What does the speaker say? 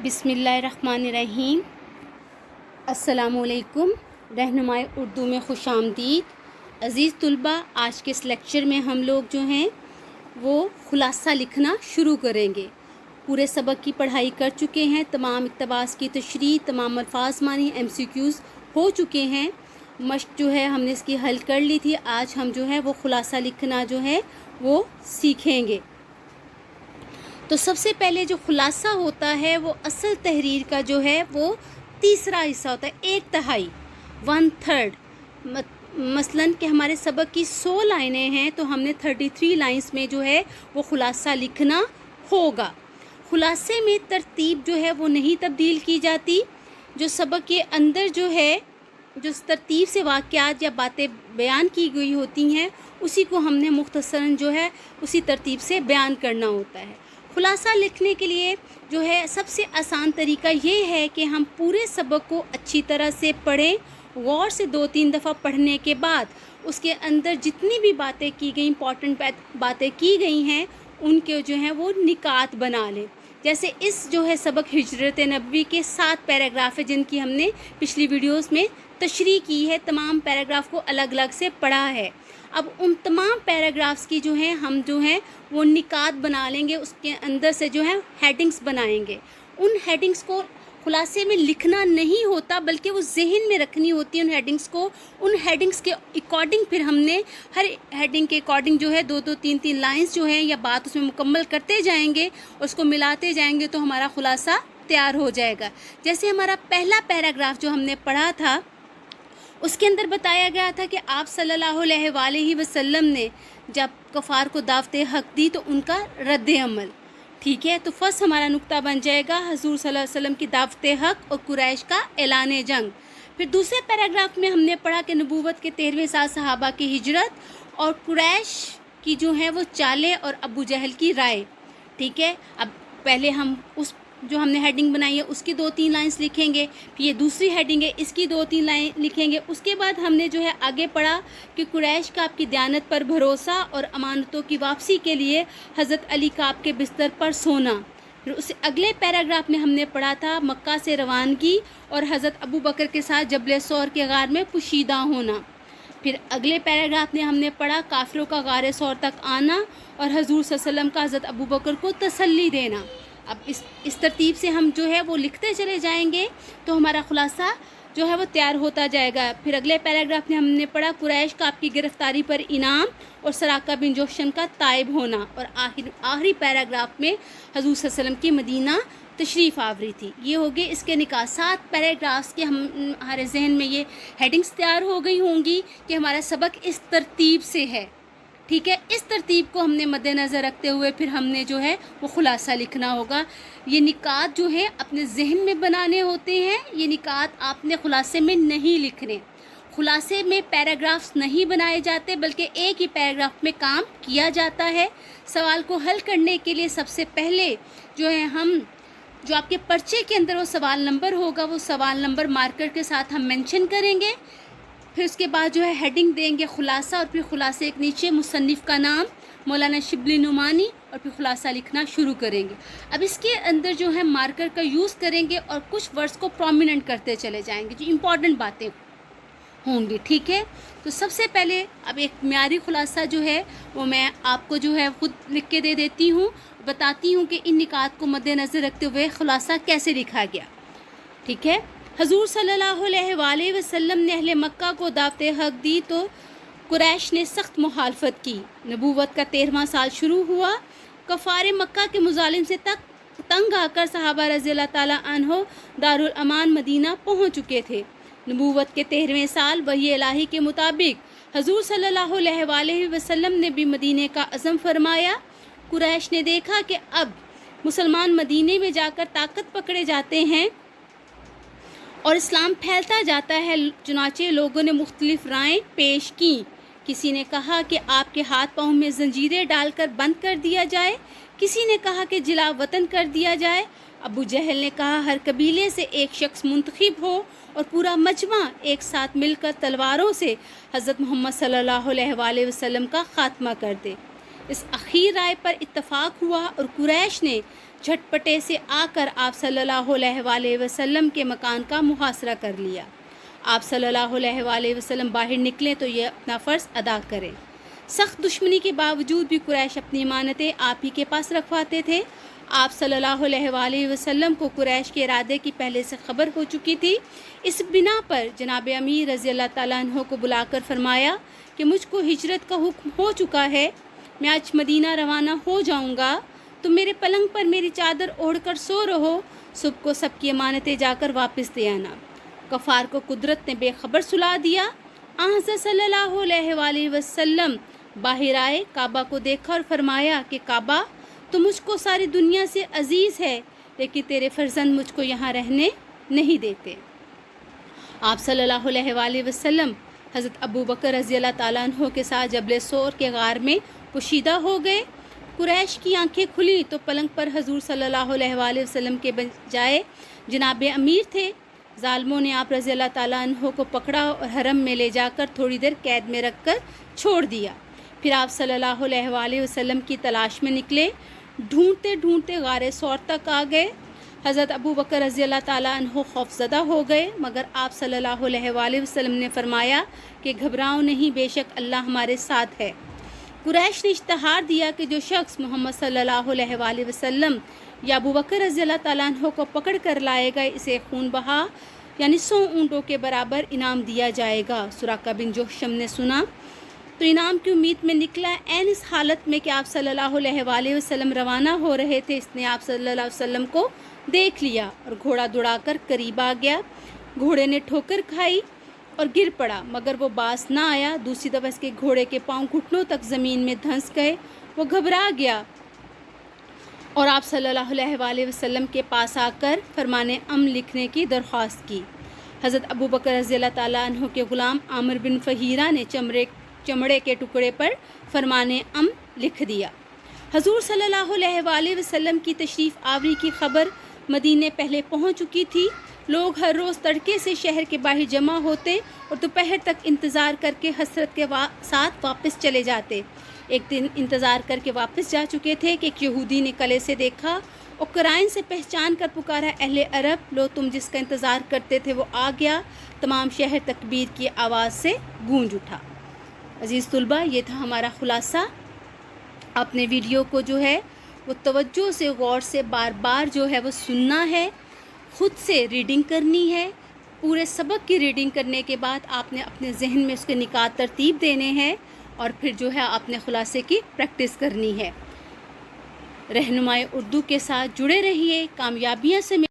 बिस्मिल्लाहिर्रहमानिर्रहीम। अस्सलामु अलैकुम। रहनुमाई उर्दू में खुश आमदीद। अज़ीज़ तुलबा, आज के इस लेक्चर में हम लोग जो हैं वो ख़ुलासा लिखना शुरू करेंगे। पूरे सबक की पढ़ाई कर चुके हैं, तमाम इक़्तिबास की तशरीह, तमाम अल्फाज मानी, MCQs हो चुके हैं। मश्क जो है हमने इसकी हल कर ली थी। आज हम जो है वो ख़ुलासा लिखना जो है वो सीखेंगे। तो सबसे पहले जो ख़ुलासा होता है वो असल तहरीर का जो है वो तीसरा हिस्सा होता है, 1/3, 1/3। मसलन कि हमारे सबक की 100 लाइनें हैं तो हमने 33 लाइंस में जो है वो ख़ुलासा लिखना होगा। ख़ुलासे में तरतीब जो है वो नहीं तब्दील की जाती। जो सबक के अंदर जो है जो तरतीब से वाक़यात या बातें बयान की गई होती हैं उसी को हमने मुख्तसरन जो है उसी तरतीब से बयान करना होता है। ख़ुलासा लिखने के लिए जो है सबसे आसान तरीका ये है कि हम पूरे सबक को अच्छी तरह से पढ़ें। गौर से 2-3 दफ़ा पढ़ने के बाद उसके अंदर जितनी भी बातें की गई, इंपॉर्टेंट बातें की गई हैं, उनके जो हैं वो निकात बना लें। जैसे इस जो है सबक हिजरत नबवी के 7 पैराग्राफ है जिनकी हमने पिछली वीडियोस में तशरीह की है। तमाम पैराग्राफ को अलग अलग से पढ़ा है। अब उन तमाम पैराग्राफ्स की जो है हम जो है वो निकात बना लेंगे। उसके अंदर से जो है हेडिंग्स बनाएंगे। उन हेडिंग्स को ख़ुलासे में लिखना नहीं होता बल्कि वो जहन में रखनी होती है उन हेडिंग्स को। उन हेडिंग्स के अकॉर्डिंग फिर हमने हर हेडिंग के अकॉर्डिंग जो है 2-2, 3-3 लाइंस जो है या बात उसमें मुकम्मल करते जाएंगे और उसको मिलाते जाएंगे तो हमारा ख़ुलासा तैयार हो जाएगा। जैसे हमारा पहला पैराग्राफ जो हमने पढ़ा था उसके अंदर बताया गया था कि आप सल्लल्लाहु अलैहि वसल्लम ने जब कफ़ार को दावत हक़ दी तो उनका रद्द अमल। ठीक है, तो फर्स्ट हमारा नुक्ता बन जाएगा हुज़ूर सल्लल्लाहु अलैहि वसल्लम की दावत हक़ और कुरैश का ऐलान जंग। फिर दूसरे पैराग्राफ में हमने पढ़ा कि नबूवत के 13वें साल सहाबा की हिजरत और कुरैश की जो है वो चालें और अबू जहल की राय। ठीक है, अब पहले हम उस जो हमने हेडिंग बनाई है उसकी 2-3 लाइंस लिखेंगे। फिर ये दूसरी हेडिंग है, इसकी 2-3 लाइन लिखेंगे। उसके बाद हमने जो है आगे पढ़ा कि कुरैश का आपकी दयानत पर भरोसा और अमानतों की वापसी के लिए हज़रत अली का आपके बिस्तर पर सोना। फिर उससे अगले पैराग्राफ में हमने पढ़ा था मक्का से रवानगी और हज़रत अबू बकर के साथ जबल सौर के गार में पुशीदा होना। फिर अगले पैराग्राफ में हमने पढ़ा काफिरों का गार सौर तक आना और हज़ूर सल्लल्लाहु अलैहि वसल्लम का हज़रत अबू बकर को तसल्ली देना। अब इस तरतीब से हम जो है वो लिखते चले जाएंगे तो हमारा ख़ुलासा जो है वो तैयार होता जाएगा। फिर अगले पैराग्राफ में हमने पढ़ा कुरैश का आपकी गिरफ़्तारी पर इनाम और सराका बिन जोशन का ताइब होना। और आखिरी पैराग्राफ में हज़ूर सल्लल्लाहु अलैहि वसल्लम की मदीना तशरीफ़ आवरी थी। ये हो गए इसके निकात 7 पैराग्राफ्स के हमारे जहन में ये हेडिंग्स तैयार हो गई होंगी कि हमारा सबक इस तरतीब से है। ठीक है, इस तरतीब को हमने मद्देनज़र रखते हुए फिर हमने जो है वो ख़ुलासा लिखना होगा। ये निकात जो है अपने जहन में बनाने होते हैं। ये निकात आपने ख़ुलासे में नहीं लिखने। ख़ुलासे में पैराग्राफ्स नहीं बनाए जाते बल्कि एक ही पैराग्राफ में काम किया जाता है। सवाल को हल करने के लिए सबसे पहले जो है हम जो आपके पर्चे के अंदर वो सवाल नंबर होगा वो सवाल नंबर मार्कर के साथ हम मेंशन करेंगे। फिर उसके बाद जो है हेडिंग देंगे ख़ुलासा और फिर ख़ुलासे के नीचे मुसन्निफ़ का नाम मौलाना शिबली नुमानी और फिर ख़ुलासा लिखना शुरू करेंगे। अब इसके अंदर जो है मार्कर का यूज़ करेंगे और कुछ वर्ड्स को प्रोमिनेंट करते चले जाएंगे जो इम्पॉर्टेंट बातें होंगी। ठीक है, तो सबसे पहले अब एक म्यारी ख़ुलासा जो है वो मैं आपको जो है ख़ुद लिख के दे देती हूँ, बताती हूँ कि इन निकात को मद्देनज़र रखते हुए ख़ुलासा कैसे लिखा गया। ठीक है, हज़ूर सल्लल्लाहु अलैहि वसल्लम ने अहले मक्का को दावत हक़ दी तो कुरैश ने सख्त मुखालफत की। नबूवत का 13वां साल शुरू हुआ। कफ़ार मक्का के मुज़ालिम से तंग आकर सहाबा रज़ियल्लाहु ताला अन्हो दारुल अमान मदीना पहुँच चुके थे। नबूवत के 13वें साल वही इलाही के मुताबिक हज़ूर सल्लल्लाहु अलैहि वसल्लम ने भी मदीने का अज़म फरमाया। कुरैश ने देखा कि अब मुसलमान मदीने में जाकर ताकत पकड़े जाते हैं और इस्लाम फैलता जाता है। चुनाचे लोगों ने मुख्तलिफ राय पेश की। किसी ने कहा कि आपके हाथ पाँव में जंजीरें डालकर बंद कर दिया जाए, किसी ने कहा कि जिला वतन कर दिया जाए। अबू जहल ने कहा हर कबीले से एक शख्स मुंतखब हो और पूरा मजमा एक साथ मिलकर तलवारों से हज़रत मोहम्मद सल्लल्लाहु अलैहि वसल्लम का ख़ात्मा कर दे। اس اخیر رائے پر اتفاق ہوا اور قریش نے جھٹپٹے سے آ کر آپ صلی اللہ علیہ وآلہ وسلم کے مکان کا محاصرہ کر لیا۔ آپ صلی اللہ علیہ وآلہ وسلم باہر نکلیں تو یہ اپنا فرض ادا کریں۔ سخت دشمنی کے باوجود بھی قریش اپنی امانتیں آپ ہی کے پاس رکھواتے تھے۔ آپ صلی اللہ علیہ وآلہ وسلم کو قریش کے ارادے کی پہلے سے خبر ہو چکی تھی۔ اس بنا پر جناب امیر رضی اللہ تعالیٰ عنہ کو بلا کر فرمایا کہ مجھ کو ہجرت کا حکم ہو چکا ہے، میں آج مدینہ روانہ ہو جاؤں گا، تم میرے پلنگ پر میری چادر اوڑھ کر سو رہو، صبح کو سب کی امانتیں جا کر واپس دے آنا۔ کفار کو قدرت نے بے خبر سلا دیا۔ حضرت صلی اللہ علیہ وآلہ وسلم باہر آئے، کعبہ کو دیکھا اور فرمایا کہ کعبہ تو مجھ کو ساری دنیا سے عزیز ہے، لیکن تیرے فرزند مجھ کو یہاں رہنے نہیں دیتے۔ آپ صلی اللہ علیہ وآلہ وسلم حضرت ابو بکر رضی اللہ تعالیٰ عنہ کے ساتھ جبل سور کے غار میں پوشیدہ ہو گئے۔ قریش کی آنکھیں کھلی تو پلنگ پر حضور صلی اللہ علیہ وآلہ وسلم کے بجائے جناب امیر تھے۔ ظالموں نے آپ رضی اللہ تعالیٰ عنہ کو پکڑا اور حرم میں لے جا کر تھوڑی دیر قید میں رکھ کر چھوڑ دیا۔ پھر آپ صلی اللہ علیہ وآلہ وسلم کی تلاش میں نکلے، ڈھونڈتے ڈھونڈتے غار سور تک آ گئے۔ حضرت ابو بکر رضی اللہ تعالیٰ عنہ خوفزدہ ہو گئے، مگر آپ صلی اللہ علیہ وآلہ وسلم نے فرمایا کہ گھبراؤ نہیں، بے شک اللہ ہمارے ساتھ ہے۔ قریش نے اشتہار دیا کہ جو شخص محمد صلی اللہ علیہ وآلہ وسلم یا ابو بکر رضی اللہ تعالیٰ عنہ کو پکڑ کر لائے گا، اسے خون بہا یعنی 100 اونٹوں کے برابر انعام دیا جائے گا۔ سراقہ بن جوشم نے سنا تو انعام کی امید میں نکلا۔ عین اس حالت میں کہ آپ صلی اللہ علیہ وآلہ وسلم روانہ ہو رہے تھے، اس نے آپ صلی اللہ علیہ وسلم کو دیکھ لیا اور گھوڑا دوڑا کر قریب آ گیا۔ گھوڑے نے ٹھوکر کھائی اور گر پڑا، مگر وہ باز نہ آیا۔ دوسری طرف اس کے گھوڑے کے پاؤں گھٹنوں تک زمین میں دھنس گئے، وہ گھبرا گیا اور آپ صلی اللہ علیہ وآلہ وسلم کے پاس آ کر فرمان امن لکھنے کی درخواست کی۔ حضرت ابو بکر رضی اللہ تعالیٰ عنہ کے غلام عامر بن فہیرہ نے چمڑے کے ٹکڑے پر فرمان امن لکھ دیا۔ حضور صلی اللہ علیہ وآلہ وسلم کی تشریف آوری کی خبر مدینے پہلے پہنچ چکی تھی۔ لوگ ہر روز تڑکے سے شہر کے باہر جمع ہوتے اور دوپہر تک انتظار کر کے حسرت کے ساتھ واپس چلے جاتے۔ ایک دن انتظار کر کے واپس جا چکے تھے کہ ایک یہودی نے قلعے سے دیکھا اور قرائن سے پہچان کر پکارا، اہل عرب، لو تم جس کا انتظار کرتے تھے وہ آ گیا۔ تمام شہر تکبیر کی آواز سے گونج اٹھا۔ عزیز طلبہ، یہ تھا ہمارا خلاصہ۔ اپنے ویڈیو کو جو ہے وہ توجہ سے، غور سے بار بار جو ہے وہ سننا ہے، خود سے ریڈنگ کرنی ہے۔ پورے سبق کی ریڈنگ کرنے کے بعد آپ نے اپنے ذہن میں اس کے نکات ترتیب دینے ہیں اور پھر جو ہے آپ نے خلاصے کی پریکٹس کرنی ہے۔ رہنمائی اردو کے ساتھ جڑے رہیے، کامیابیاں سے